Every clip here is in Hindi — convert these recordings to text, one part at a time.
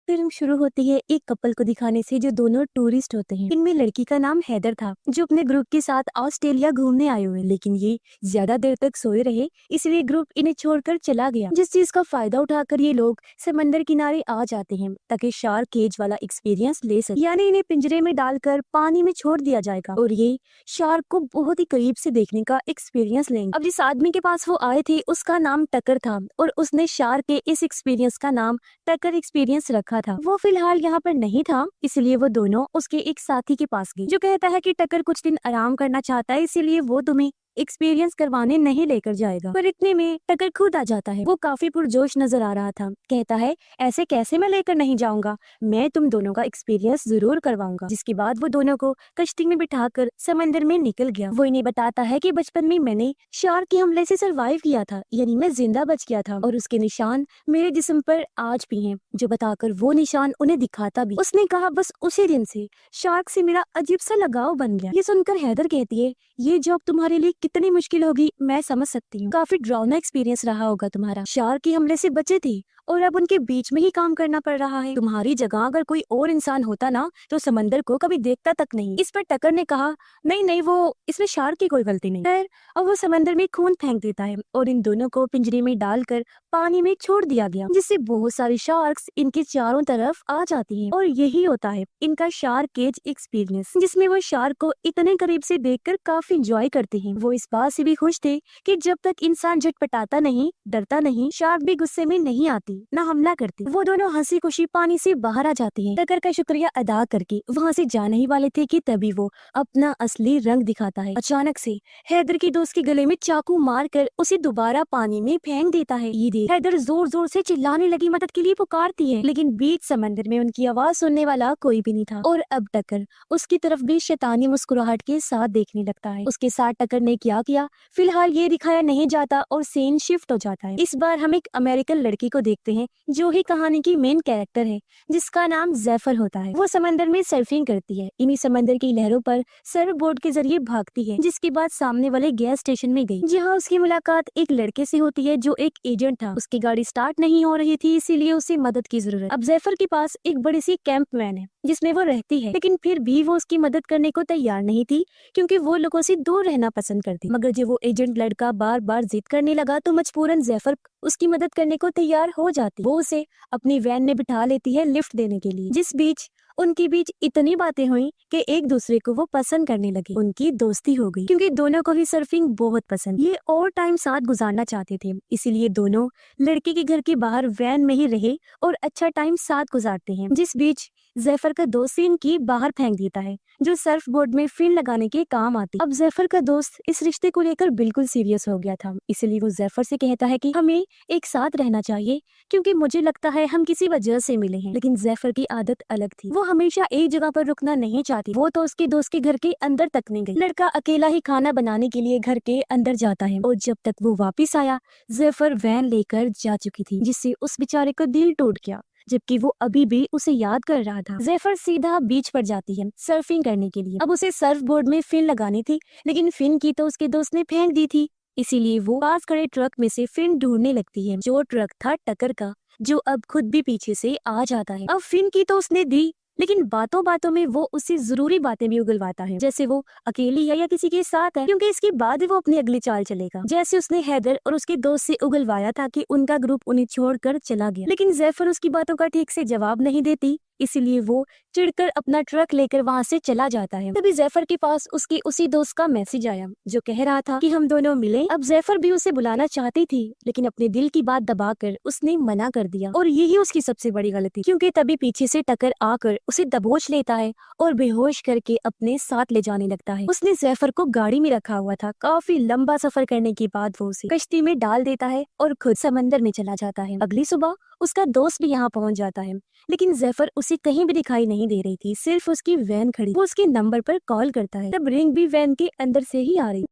फिल्म शुरू होती है एक कपल को दिखाने से जो दोनों टूरिस्ट होते हैं। इनमें लड़की का नाम हैदर था जो अपने ग्रुप के साथ ऑस्ट्रेलिया घूमने आए हुए, लेकिन ये ज्यादा देर तक सोए रहे, इसलिए ग्रुप इन्हें छोड़कर चला गया। जिस चीज का फायदा उठाकर ये लोग समंदर किनारे आ जाते हैं ताकि शार्क केज वाला एक्सपीरियंस ले सके, यानी इन्हें पिंजरे में डालकर पानी में छोड़ दिया जाएगा और ये शार्क को बहुत ही करीब से देखने का एक्सपीरियंस लेंगे। अब जिस आदमी के पास वो आए थे उसका नाम टकर था और उसने शार्क के इस एक्सपीरियंस का नाम टकर एक्सपीरियंस रखा था। वो फिलहाल यहाँ पर नहीं था, इसलिए वो दोनों उसके एक साथी के पास गए जो कहता है कि टकर कुछ दिन आराम करना चाहता है, इसीलिए वो तुम्हें एक्सपीरियंस करवाने नहीं लेकर जाएगा। पर इतने में टकर खुद आ जाता है। वो काफी पुरजोश नजर आ रहा था। कहता है ऐसे कैसे मैं लेकर नहीं जाऊंगा, मैं तुम दोनों का एक्सपीरियंस जरूर करवाऊंगा। जिसके बाद वो दोनों को कश्ती में बिठाकर समंदर में निकल गया। वो इन्हें बताता है कि बचपन में मैंने शार्क के हमले से सरवाइव किया था, यानी मैं जिंदा बच गया था और उसके निशान मेरे जिस्म पर आज भी हैं। जो बताकर वो निशान उन्हें दिखाता भी। उसने कहा बस उसी दिन से शार्क से मेरा अजीब सा लगाव बन गया। ये सुनकर हैदर कहती है ये जॉब तुम्हारे लिए कितनी मुश्किल होगी मैं समझ सकती हूँ। काफी ड्राउना एक्सपीरियंस रहा होगा तुम्हारा। शार्क के हमले से बचे थे और अब उनके बीच में ही काम करना पड़ रहा है। तुम्हारी जगह अगर कोई और इंसान होता ना तो समंदर को कभी देखता तक नहीं। इस पर टकर ने कहा नहीं नहीं, वो इसमें शार्क की कोई गलती नहीं है। और वो समंदर में खून फेंक देता है और इन दोनों को पिंजरे में डालकर पानी में छोड़ दिया गया, जिससे बहुत सारी शार्क्स इनके चारों तरफ आ जाती हैं। और यही होता है इनका शार्क केज एक्सपीरियंस, जिसमें वो शार्क को इतने करीब से देखकर काफी इंजॉय करते हैं। वो इस बात से भी खुश थे कि जब तक इंसान झटपटाता नहीं, डरता नहीं, शार्क भी गुस्से में नहीं आती, ना हमला करती। वो दोनों हंसी खुशी पानी से बाहर आ जाते हैं। टकर का शुक्रिया अदा करके वहाँ से जाने ही वाले थे कि तभी वो अपना असली रंग दिखाता है। अचानक से हैदर की दोस्त के गले में चाकू मारकर उसे दोबारा पानी में फेंक देता है। ये देख हैदर जोर जोर से चिल्लाने लगी, मदद के लिए पुकारती है, लेकिन बीच समंदर में उनकी आवाज सुनने वाला कोई भी नहीं था। और अब टकर उसकी तरफ भी शैतानी मुस्कुराहट के साथ देखने लगता है। उसके साथ टकर ने क्या किया फिलहाल ये दिखाया नहीं जाता और सीन शिफ्ट हो जाता है। इस बार हम एक अमेरिकन लड़की को देखते हैं जो ही कहानी की मेन कैरेक्टर है, जिसका नाम जैफर होता है। वो समंदर में सर्फिंग करती है, इन्हीं समंदर की लहरों पर सर्फ बोर्ड के जरिए भागती है, जिसके बाद सामने वाले गैस स्टेशन में गई, जहाँ उसकी मुलाकात एक लड़के से होती है जो एक एजेंट था। उसकी गाड़ी स्टार्ट नहीं हो रही थी, इसीलिए उसे मदद की जरूरत। अब जैफर के पास एक बड़ी सी कैंप वैन है जिसमें वो रहती है, लेकिन फिर भी वो उसकी मदद करने को तैयार नहीं थी क्योंकि वो लोगों से दूर रहना पसंद करती। मगर जब वो एजेंट लड़का बार बार जिद करने लगा तो मजबूरन जैफर उसकी मदद करने को तैयार हो जाती। वो उसे अपनी वैन में बिठा लेती है लिफ्ट देने के लिए, जिस बीच उनके बीच इतनी बातें हुई कि एक दूसरे को वो पसंद करने लगे। उनकी दोस्ती हो गई क्योंकि दोनों को ही सर्फिंग बहुत पसंद। ये और टाइम साथ गुजारना चाहते थे, इसीलिए दोनों लड़के के घर के बाहर वैन में ही रहे और अच्छा टाइम साथ गुजारते हैं। जिस बीच जैफर का दोस्त इनकी बाहर फेंक देता है जो सर्फ बोर्ड में फिन लगाने के काम आती। अब जैफर का दोस्त इस रिश्ते को लेकर बिल्कुल सीरियस हो गया था, इसलिए वो जैफर से कहता है कि हमें एक साथ रहना चाहिए क्योंकि मुझे लगता है हम किसी वजह से मिले हैं। लेकिन जैफर की आदत अलग थी, वो हमेशा एक जगह पर रुकना नहीं चाहती। वो तो उसके दोस्त के घर के अंदर तक नहीं गई। लड़का अकेला ही खाना बनाने के लिए घर के अंदर जाता है और जब तक वो वापिस आया जैफर वैन लेकर जा चुकी थी, जिससे उस बेचारे का दिल टूट गया, जबकि वो अभी भी उसे याद कर रहा था। जैफर सीधा बीच पर जाती है सर्फिंग करने के लिए। अब उसे सर्फ बोर्ड में फिन लगानी थी, लेकिन फिन की तो उसके दोस्त ने फेंक दी थी, इसीलिए वो पास खड़े ट्रक में से फिन ढूंढने लगती है, जो ट्रक था टकर का, जो अब खुद भी पीछे से आ जाता है। अब फिन की तो उसने दी, लेकिन बातों बातों में वो उससे जरूरी बातें भी उगलवाता है, जैसे वो अकेली है या किसी के साथ है, क्योंकि इसके बाद ही वो अपनी अगली चाल चलेगा, जैसे उसने हैदर और उसके दोस्त से उगलवाया था कि उनका ग्रुप उन्हें छोड़कर चला गया। लेकिन जैफर उसकी बातों का ठीक से जवाब नहीं देती, इसीलिए वो चिढ़कर अपना ट्रक लेकर वहाँ से चला जाता है। तभी जैफर के पास उसके उसी दोस्त का मैसेज आया जो कह रहा था कि हम दोनों मिले। अब जैफर भी उसे बुलाना चाहती थी, लेकिन अपने दिल की बात दबाकर उसने मना कर दिया और यही उसकी सबसे बड़ी गलती, क्योंकि तभी पीछे से टकर आकर उसे दबोच लेता है और बेहोश करके अपने साथ ले जाने लगता है। उसने जैफर को गाड़ी में रखा हुआ था। काफी लंबा सफर करने के बाद वो उसे कश्ती में डाल देता है और खुद समंदर में चला जाता है। अगली सुबह उसका दोस्त भी यहाँ पहुँच जाता है, लेकिन जैफर उसे कहीं भी दिखाई नहीं दे रही थी, सिर्फ उसकी वैन खड़ी। वो उसके नंबर पर कॉल करता है, तब रिंग भी वैन के अंदर से ही आ रही।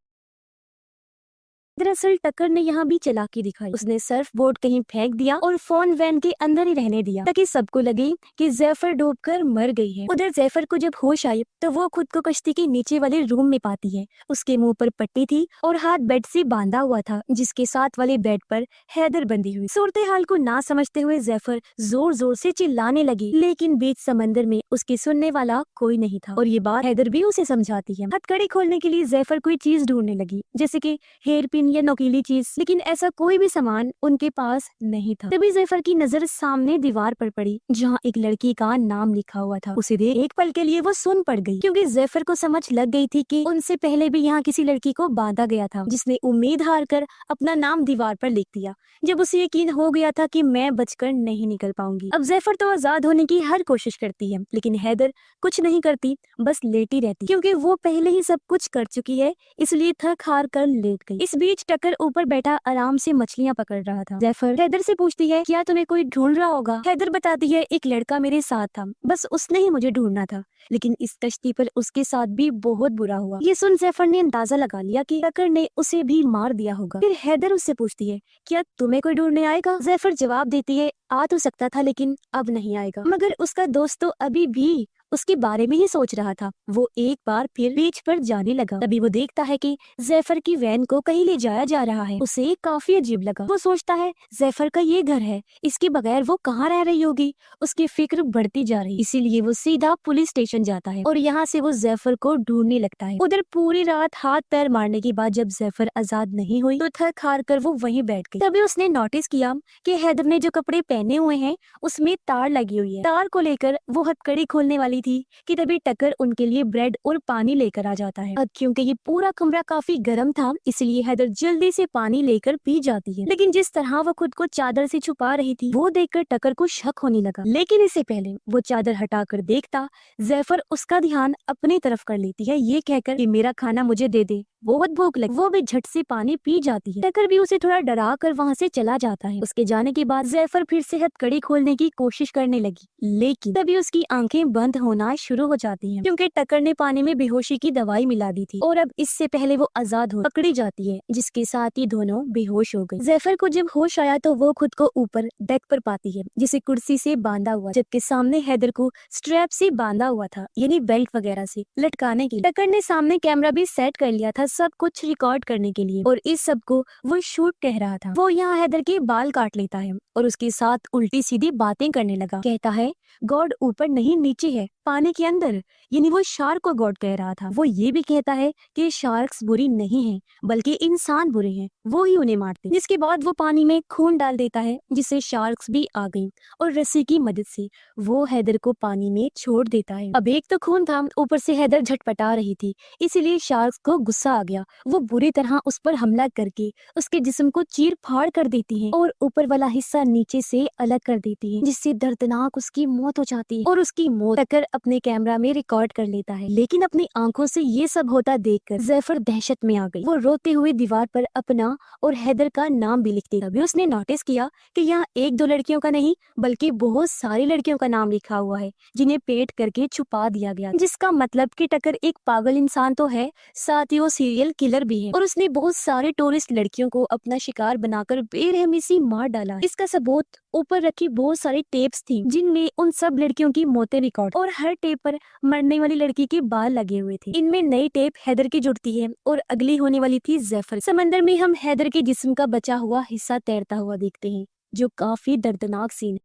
दरअसल टक्कर ने यहाँ भी चालाकी दिखाई। उसने सर्फ बोर्ड कहीं फेंक दिया और फोन वैन के अंदर ही रहने दिया ताकि सबको लगे कि जैफर डूबकर मर गई है। उधर जैफर को जब होश आई तो वो खुद को कश्ती के नीचे वाले रूम में पाती है। उसके मुंह पर पट्टी थी और हाथ बेड से बांधा हुआ था, जिसके साथ वाले बेड पर हैदर बंधी हुई। सूरत हाल को ना समझते हुए जैफर जोर जोर से चिल्लाने लगी, लेकिन बीच समंदर में उसकी सुनने वाला कोई नहीं था और ये बात हैदर भी उसे समझाती है। हथकड़ी खोलने के लिए जैफर कोई चीज ढूंढने लगी, जैसे कि हेयर पिन या नोकीली चीज, लेकिन ऐसा कोई भी सामान उनके पास नहीं था। तभी जैफर की नजर सामने दीवार पर पड़ी जहाँ एक लड़की का नाम लिखा हुआ था। उसे देख एक पल के लिए वो सुन पड़ गई, क्योंकि जैफर को समझ लग गई थी कि उनसे पहले भी यहाँ किसी लड़की को बांधा गया था, जिसने उम्मीद हार कर अपना नाम दीवार पर लिख दिया। जब उसे यकीन हो गया था कि मैं बचकर नहीं निकल पाऊंगी। अब जैफर तो आजाद होने की हर कोशिश करती है, लेकिन हैदर कुछ नहीं करती, बस लेटी रहती, क्योंकि वो पहले ही सब कुछ कर चुकी है, इसलिए थक हार कर लेट गई। इस बीच टक्कर ऊपर बैठा आराम से मछलियां पकड़ रहा था। जैफर हैदर से पूछती है, क्या तुम्हें कोई ढूंढ रहा होगा? हैदर बताती है, एक लड़का मेरे साथ था, बस उसने ही मुझे ढूंढना था, लेकिन इस कश्ती पर उसके साथ भी बहुत बुरा हुआ। ये सुन जैफर ने अंदाजा लगा लिया कि टक्कर ने उसे भी मार दिया होगा। फिर हैदर उससे पूछती है, क्या तुम्हें कोई ढूंढने आएगा? जैफर जवाब देती है, आ तो सकता था, लेकिन अब नहीं आएगा। मगर उसका दोस्त तो अभी भी उसके बारे में ही सोच रहा था। वो एक बार फिर बीच पर जाने लगा। तभी वो देखता है कि जैफर की वैन को कहीं ले जाया जा रहा है। उसे काफी अजीब लगा। वो सोचता है, जैफर का ये घर है, इसके बगैर वो कहाँ रह रही होगी। उसकी फिक्र बढ़ती जा रही, इसीलिए वो सीधा पुलिस स्टेशन जाता है और यहाँ से वो जैफर को ढूंढने लगता है। उधर पूरी रात हाथ पैर मारने के बाद जब जैफर आजाद नहीं हुई तो थक हार कर वो वहीं बैठ गई। तभी उसने नोटिस किया कि हैदर ने जो कपड़े पहने हुए हैं उसमें तार लगी हुई है। तार को लेकर वो हथकड़ी खोलने वाली थी कि तभी टक्कर उनके लिए ब्रेड और पानी लेकर आ जाता है। अब क्योंकि ये पूरा कमरा काफी गर्म था, इसलिए हैदर जल्दी से पानी लेकर पी जाती है, लेकिन जिस तरह वो खुद को चादर से छुपा रही थी वो देखकर टक्कर को शक होने लगा। लेकिन इससे पहले वो चादर हटाकर देखता, जैफर उसका ध्यान अपनी तरफ कर लेती है, ये कहकर कि मेरा खाना मुझे दे दे, बहुत भूख लगी। वो भी झट से पानी पी जाती है। टक्कर भी उसे थोड़ा डरा कर वहाँ से चला जाता है। उसके जाने के बाद जैफर फिर से हथकड़ी खोलने की कोशिश करने लगी, लेकिन तभी उसकी आंखें बंद होना शुरू हो जाती हैं, क्योंकि टक्कर ने पानी में बेहोशी की दवाई मिला दी थी और अब इससे पहले वो आजाद हो पकड़ी जाती है, जिसके साथ ही दोनों बेहोश हो गए। जैफर को जब होश आया तो वो खुद को ऊपर डेक पर पाती है, जिसे कुर्सी से बांधा हुआ, जबकि सामने हैदर को स्ट्रैप से बांधा हुआ था, यानी बेल्ट वगैरह से लटकाने के लिए। टक्कर ने सामने कैमरा भी सेट कर लिया था सब कुछ रिकॉर्ड करने के लिए, और इस सब को वो शूट कह रहा था। वो यहाँ हैदर के बाल काट लेता है और उसके साथ उल्टी सीधी बातें करने लगा। कहता है, गॉड ऊपर नहीं नीचे है, पानी के अंदर, यानी वो शार्क को गॉड कह रहा था। वो ये भी कहता है कि शार्क्स बुरी नहीं हैं, बल्कि इंसान बुरे हैं, वो ही उन्हें मारते। जिसके बाद वो पानी में खून डाल देता है, जिससे शार्क्स भी आ गई और रस्सी की मदद से वो हैदर को पानी में छोड़ देता है। अब एक तो खून था, ऊपर से हैदर झटपटा रही थी, इसीलिए शार्क्स को गुस्सा आ गया। वो बुरी तरह उस पर हमला करके उसके जिस्म को चीर फाड़ कर देती है और ऊपर वाला हिस्सा नीचे से अलग कर देती है, जिससे दर्दनाक उसकी मौत हो जाती है। और उसकी मौत टक्कर अपने कैमरा में रिकॉर्ड कर लेता है, लेकिन अपनी आंखों से ये सब होता देखकर जैफर दहशत में आ गई। वो रोते हुए दीवार पर अपना और हैदर का नाम भी लिखती। तभी उसने नोटिस किया कि यहाँ एक दो लड़कियों का नहीं बल्कि बहुत सारी लड़कियों का नाम लिखा हुआ है, जिन्हें पेट करके छुपा दिया गया, जिसका मतलब कि टक्कर एक पागल इंसान तो है, साथ ही वो सीरियल किलर भी है, और उसने बहुत सारे टूरिस्ट लड़कियों को अपना शिकार बनाकर बेरहमी से मार डाला। इसका सबूत ऊपर रखी बहुत सारी टेप्स थी, जिनमें उन सब लड़कियों की मौतें रिकॉर्ड, और हर टेप पर मरने वाली लड़की के बाल लगे हुए थे। इनमें नई टेप हैदर की जुड़ती है और अगली होने वाली थी जैफर। समंदर में हम हैदर के जिस्म का बचा हुआ हिस्सा तैरता हुआ देखते हैं, जो काफी दर्दनाक सीन।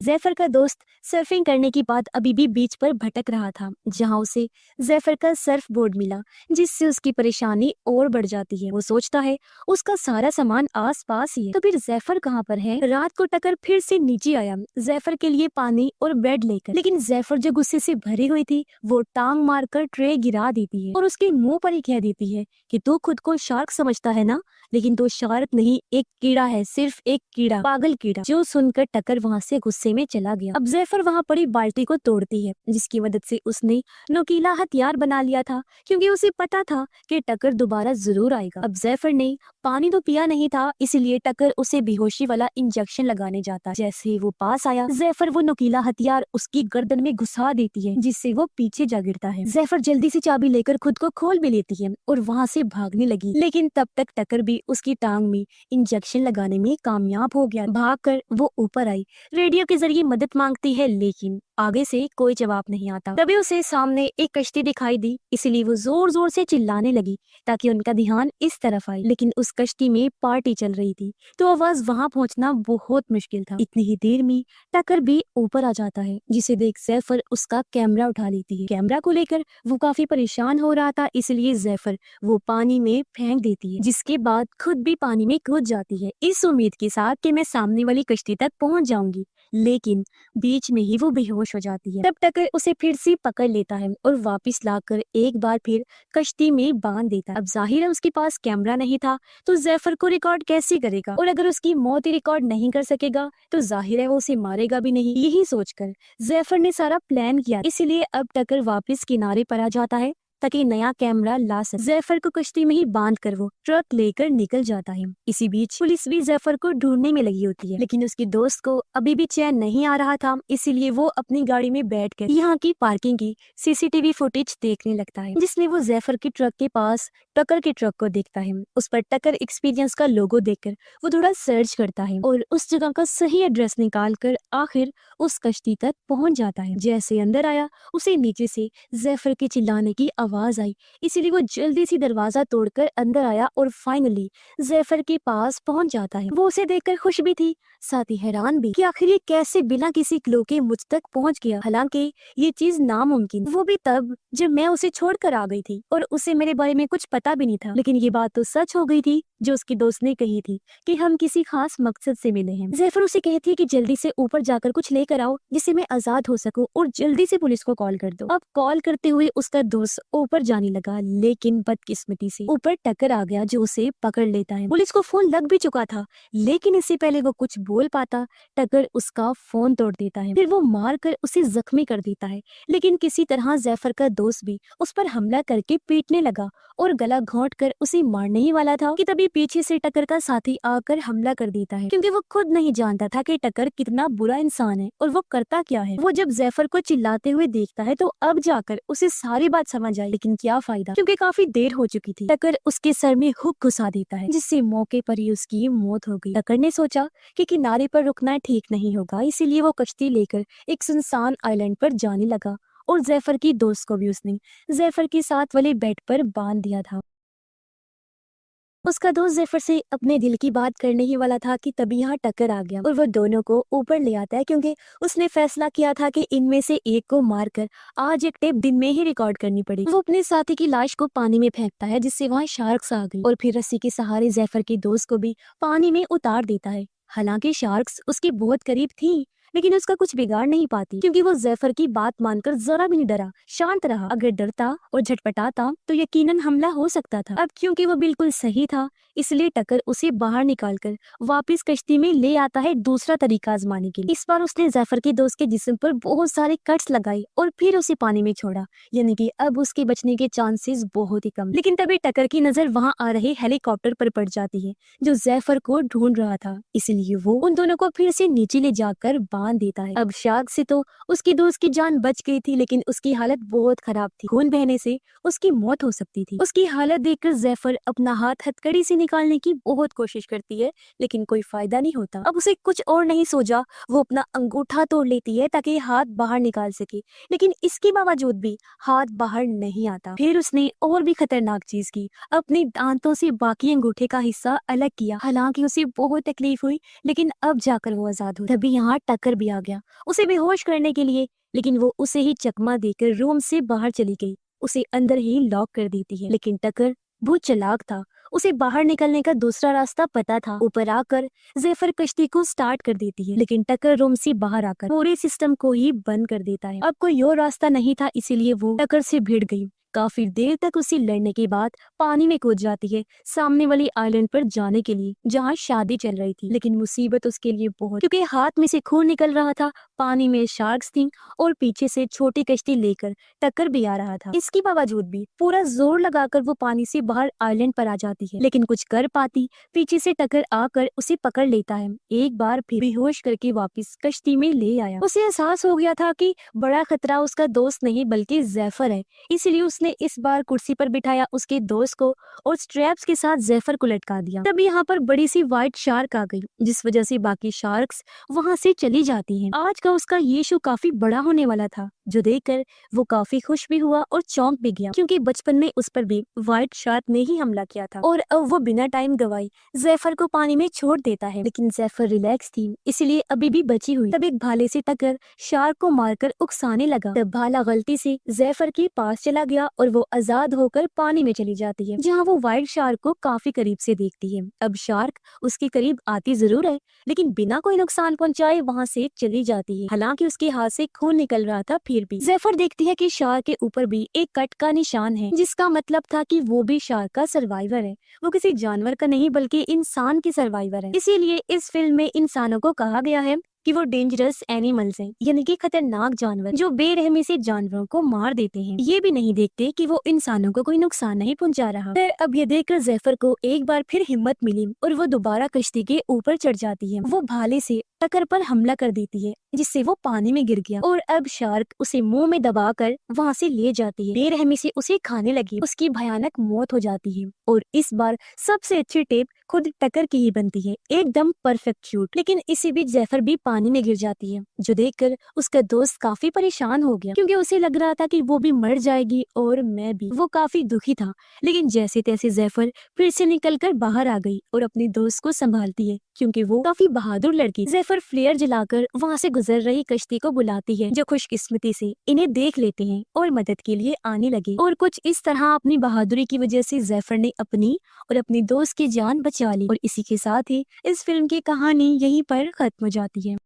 जैफर का दोस्त सर्फिंग करने के बाद अभी भी बीच पर भटक रहा था, जहां उसे जैफर का सर्फ बोर्ड मिला, जिससे उसकी परेशानी और बढ़ जाती है। वो सोचता है उसका सारा सामान आसपास ही है, तो फिर जैफर कहाँ पर है। रात को टक्कर फिर से नीचे आया जैफर के लिए पानी और ब्रेड लेकर, लेकिन जैफर जो गुस्से से भरी हुई थी वो टांग मारकर ट्रे गिरा देती है और उसके मुंह पर ही कह देती है कि तू खुद को शार्क समझता है ना, लेकिन तो शार्क नहीं, एक कीड़ा है, सिर्फ एक कीड़ा, पागल कीड़ा। जो सुनकर टक्कर वहाँ से गुस्से में चला गया। अब जैफर वहाँ पड़ी बाल्टी को तोड़ती है, जिसकी मदद से उसने नुकीला हथियार बना लिया था, क्योंकि उसे पता था कि टकर दोबारा जरूर आएगा। अब जैफर ने पानी तो पिया नहीं था, इसलिए टकर उसे बेहोशी वाला इंजेक्शन लगाने जाता है। जैसे ही वो पास आया, जैफर वो नुकीला हथियार उसकी गर्दन में घुसा देती है, जिससे वो पीछे जा गिरता है। जैफर जल्दी से चाबी लेकर खुद को खोल भी लेती है और वहाँ से भागने लगी, लेकिन तब तक टकर भी उसकी टांग में इंजेक्शन लगाने में कामयाब हो गया। भागकर वो ऊपर आई, रेडियो के जरिए मदद मांगती है, लेकिन आगे से कोई जवाब नहीं आता। तभी उसे सामने एक कश्ती दिखाई दी, इसलिए वो जोर जोर से चिल्लाने लगी ताकि उनका ध्यान इस तरफ आए, लेकिन उस कश्ती में पार्टी चल रही थी, तो आवाज वहां पहुंचना बहुत मुश्किल था। इतनी ही देर में टकर भी ऊपर आ जाता है, जिसे देख जैफर उसका कैमरा उठा लेती है। कैमरा को लेकर वो काफी परेशान हो रहा था, इसलिए जैफर वो पानी में फेंक देती है, जिसके बाद खुद भी पानी में कूद जाती है, इस उम्मीद के साथ कि मैं सामने वाली कश्ती तक पहुंच जाऊंगी। लेकिन बीच में ही वो बेहोश हो जाती है। तब टकर उसे फिर से पकड़ लेता है और वापस लाकर एक बार फिर कश्ती में बांध देता है। अब जाहिर है उसके पास कैमरा नहीं था, तो जैफर को रिकॉर्ड कैसे करेगा, और अगर उसकी मौत ही रिकॉर्ड नहीं कर सकेगा तो जाहिर है वो उसे मारेगा भी नहीं। यही सोचकर जैफर ने सारा प्लान किया, इसलिए अब टकर वापस किनारे पर आ जाता है ताकि नया कैमरा ला सके। जैफर को कश्ती में ही बांध कर वो ट्रक लेकर निकल जाता है। इसी बीच पुलिस भी जैफर को ढूंढने में लगी होती है, लेकिन उसकी दोस्त को अभी भी चैन नहीं आ रहा था, इसीलिए वो अपनी गाड़ी में बैठकर यहाँ की पार्किंग की सीसीटीवी फुटेज देखने लगता है, जिसमें वो जैफर की ट्रक के पास टकर के ट्रक को देखता है। उस पर टकर एक्सपीरियंस का लोगो देखकर वो थोड़ा सर्च करता है और उस जगह का सही एड्रेस निकाल कर आखिर उस कश्ती तक पहुंच जाता है। जैसे अंदर आया, उसे नीचे से जैफर के चिल्लाने की आवाज आई, इसीलिए वो जल्दी से दरवाजा तोड़कर अंदर आया और फाइनली जैफर के पास पहुंच जाता है। वो उसे देखकर खुश भी थी, साथ ही हैरान भी कि आखिर ये कैसे बिना किसी क्लू के मुझ तक पहुंच गया। हालांकि ये चीज नामुमकिन, वो भी तब जब मैं उसे छोड़कर आ गई थी और उसे मेरे बारे में कुछ पता भी नहीं था। लेकिन ये बात तो सच हो गई थी जो उसकी दोस्त ने कही थी कि हम किसी खास मकसद से मिले हैं। जैफर उसे कहती है कि जल्दी से ऊपर जाकर कुछ लेकर आओ जिससे मैं आजाद हो सकूं, और जल्दी से पुलिस को कॉल कर दो। अब कॉल करते हुए उसका दोस्त ऊपर जाने लगा, लेकिन बदकिस्मती से ऊपर टकर आ गया जो उसे पकड़ लेता है। पुलिस को फोन लग भी चुका था, लेकिन इससे पहले वो कुछ बोल पाता टकर उसका फोन तोड़ देता है, फिर वो मार कर उसे जख्मी कर देता है। लेकिन किसी तरह जैफर का दोस्त भी उस पर हमला करके पीटने लगा और गला घोंट कर उसे मारने ही वाला था कि तभी पीछे से टकर का साथी आकर हमला कर देता है, क्योंकि वो खुद नहीं जानता था कि टकर कितना बुरा इंसान है और वो करता क्या है। वो जब जैफर को चिल्लाते हुए देखता है तो अब जाकर उसे सारी बात समझ आई, लेकिन क्या फायदा, क्योंकि काफी देर हो चुकी थी। टकर उसके सर में हुक घुसा देता है, जिससे मौके पर ही उसकी मौत हो गई। टकर ने सोचा कि किनारे पर रुकना ठीक नहीं होगा, इसीलिए वो कश्ती लेकर एक सुनसान आइलैंड पर जाने लगा और जैफर की दोस्त को भी उसने जैफर के साथ वाले बेड पर बांध दिया था। उसका दोस्त जैफर से अपने दिल की बात करने ही वाला था कि तभी यहाँ टक्कर आ गया और वो दोनों को ऊपर ले आता है, क्योंकि उसने फैसला किया था कि इनमें से एक को मारकर आज एक टेप दिन में ही रिकॉर्ड करनी पड़ेगी। वो अपने साथी की लाश को पानी में फेंकता है, जिससे वहाँ शार्क्स आ गई और फिर रस्सी के सहारे जैफर के दोस्त को भी पानी में उतार देता है। हालांकि शार्क्स उसके बहुत करीब थी, लेकिन उसका कुछ बिगाड़ नहीं पाती, क्योंकि वो जैफर की बात मानकर जरा भी नहीं डरा, शांत रहा। अगर डरता और झटपटाता तो यकीनन हमला हो सकता था। अब क्योंकि वो बिल्कुल सही था, इसलिए टकर उसे बाहर निकालकर वापस कश्ती में ले आता है दूसरा तरीका आजमाने के लिए। इस बार उसने जैफर के दोस्त के जिस्म पर बहुत सारे कट्स लगाए और फिर उसे पानी में छोड़ा, यानी कि अब उसके बचने के चांसेस बहुत ही कम। लेकिन तभी टकर की नजर वहाँ आ रहे हेलीकॉप्टर पर पड़ जाती है जो जैफर को ढूंढ रहा था, इसलिए वो उन दोनों को फिर से नीचे ले जाकर बांध देता है। अब शार्क से तो उसकी दोस्त की जान बच गई थी, लेकिन उसकी हालत बहुत खराब थी, खून बहने से उसकी मौत हो सकती थी। उसकी हालत देखकर जैफर अपना हाथ हथकड़ी से निकालने की बहुत कोशिश करती है, लेकिन कोई फायदा नहीं होता। अब उसे कुछ और नहीं सूझा, वो अपना अंगूठा तोड़ लेती है ताकि हाथ बाहर निकाल सके, लेकिन इसके बावजूद भी हाथ बाहर नहीं आता। फिर उसने और भी खतरनाक चीज की, अपने दांतों से बाकी अंगूठे का हिस्सा अलग किया। हालांकि उसे बहुत तकलीफ हुई, लेकिन अब जाकर वो आजाद हुई। तभी यहाँ टक्कर भी आ गया उसे बेहोश करने के लिए, लेकिन वो उसे ही चकमा देकर रूम से बाहर चली गई, उसे अंदर ही लॉक कर देती है। लेकिन टक्कर बहुत चालाक था, उसे बाहर निकलने का दूसरा रास्ता पता था। ऊपर आकर जैफर कश्ती को स्टार्ट कर देती है, लेकिन टक्कर रूम से बाहर आकर पूरे सिस्टम को ही बंद कर देता है। अब कोई और रास्ता नहीं था, इसीलिए वो टक्कर से भिड़ गई। काफी देर तक उससे लड़ने के बाद पानी में कूद जाती है सामने वाली आइलैंड पर जाने के लिए जहाँ शादी चल रही थी। लेकिन मुसीबत उसके लिए बहुत, क्योंकि हाथ में से खून निकल रहा था, पानी में शार्क्स थी और पीछे से छोटी कश्ती लेकर टक्कर भी आ रहा था। इसके बावजूद भी पूरा जोर लगाकर वो पानी से बाहर आइलैंड पर आ जाती है, लेकिन कुछ कर पाती पीछे से टक्कर आकर उसे पकड़ लेता है। एक बार फिर बेहोश करके वापस कश्ती में ले आया। उसे एहसास हो गया था कि बड़ा खतरा उसका दोस्त नहीं बल्कि जैफर है, इसलिए उसने इस बार कुर्सी पर बिठाया उसके दोस्त को और स्ट्रैप्स के साथ जैफर को लटका दिया। तब यहाँ पर बड़ी सी व्हाइट शार्क आ गई, जिस वजह से बाकी शार्क्स वहाँ से चली जाती हैं। आज का उसका ये शो काफी बड़ा होने वाला था, जो देखकर वो काफी खुश भी हुआ और चौंक भी गया, क्योंकि बचपन में उस पर भी व्हाइट शार्क ने ही हमला किया था। और अब वो बिना टाइम गवाए जैफर को पानी में छोड़ देता है, लेकिन जैफर रिलैक्स थी इसलिए अभी भी बची हुई। तब एक भाले से टक्कर शार्क को मारकर उकसाने लगा। तब भाला गलती से जैफर के पास चला गया और वो आजाद होकर पानी में चली जाती है, जहाँ वो व्हाइट शार्क को काफी करीब से देखती है। अब शार्क उसके करीब आती जरूर है, लेकिन बिना कोई नुकसान पहुंचाए वहाँ से चली जाती है। हालांकि उसके हाथ से खून निकल रहा था, फिर भी जैफर देखती है कि शार्क के ऊपर भी एक कट का निशान है, जिसका मतलब था कि वो भी शार्क का सर्वाइवर है। वो किसी जानवर का नहीं बल्कि इंसान की सर्वाइवर है। इसीलिए इस फिल्म में इंसानों को कहा गया है कि वो डेंजरस एनिमल्स हैं, यानी कि खतरनाक जानवर जो बेरहमी से जानवरों को मार देते हैं। ये भी नहीं देखते कि वो इंसानों को कोई नुकसान नहीं पहुंचा रहा। फिर अब ये देखकर जैफर को एक बार फिर हिम्मत मिली और वो दोबारा कश्ती के ऊपर चढ़ जाती है। वो भाले से टक्कर पर हमला कर देती है, जिससे वो पानी में गिर गया और अब शार्क उसे मुंह में दबाकर वहाँ से ले जाती है। बेरहमी से उसे खाने लगी। उसकी भयानक मौत हो जाती है और इस बार सबसे अच्छी टेप खुद टक्कर की ही बनती है, एकदम परफेक्ट शूट। लेकिन इसी बीच जैफर भी पानी में गिर जाती है, जो देखकर उसका दोस्त काफी परेशान हो गया, क्योंकि उसे लग रहा था कि वो भी मर जाएगी और मैं भी। वो काफी दुखी था, लेकिन जैसे तैसे जैफर फिर से निकलकर बाहर आ गई और अपने दोस्त को संभालती है, क्योंकि वो काफी बहादुर लड़की। जैफर फ्लेयर जलाकर वहाँ से गुजर रही कश्ती को बुलाती है, जो खुशकिस्मती से इन्हें देख लेते हैं और मदद के लिए आने लगे। और कुछ इस तरह अपनी बहादुरी की वजह से जैफर ने अपनी और अपनी दोस्त की जान बचा ली। और इसी के साथ ही इस फिल्म की कहानी यहीं पर खत्म हो जाती है।